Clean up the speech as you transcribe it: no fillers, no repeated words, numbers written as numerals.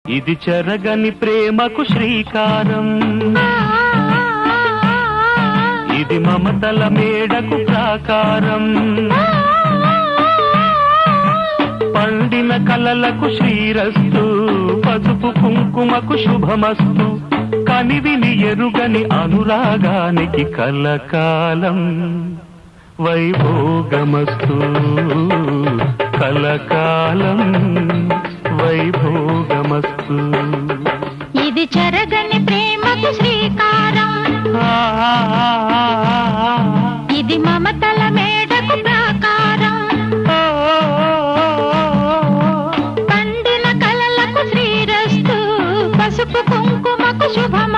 ఇది చెరగని ప్రేమకు శ్రీకారం, ఇది మమతల మేడకు ప్రాకారం, పండిన కలలకు శ్రీరస్తు, పసుపు కుంకుమకు శుభమస్తు, కనివిని ఎరుగని అనురాగానికి కలకాలం వైభోగమస్తు, కలకాలం వైభోగమస్తు. ఇది చెరగని ప్రేమకు శ్రీకారం, ఇది మమతల మేడకు ప్రాకారం, పండిన కలలకు శ్రీరస్తు, పసుపు కుంకుమకు శుభమ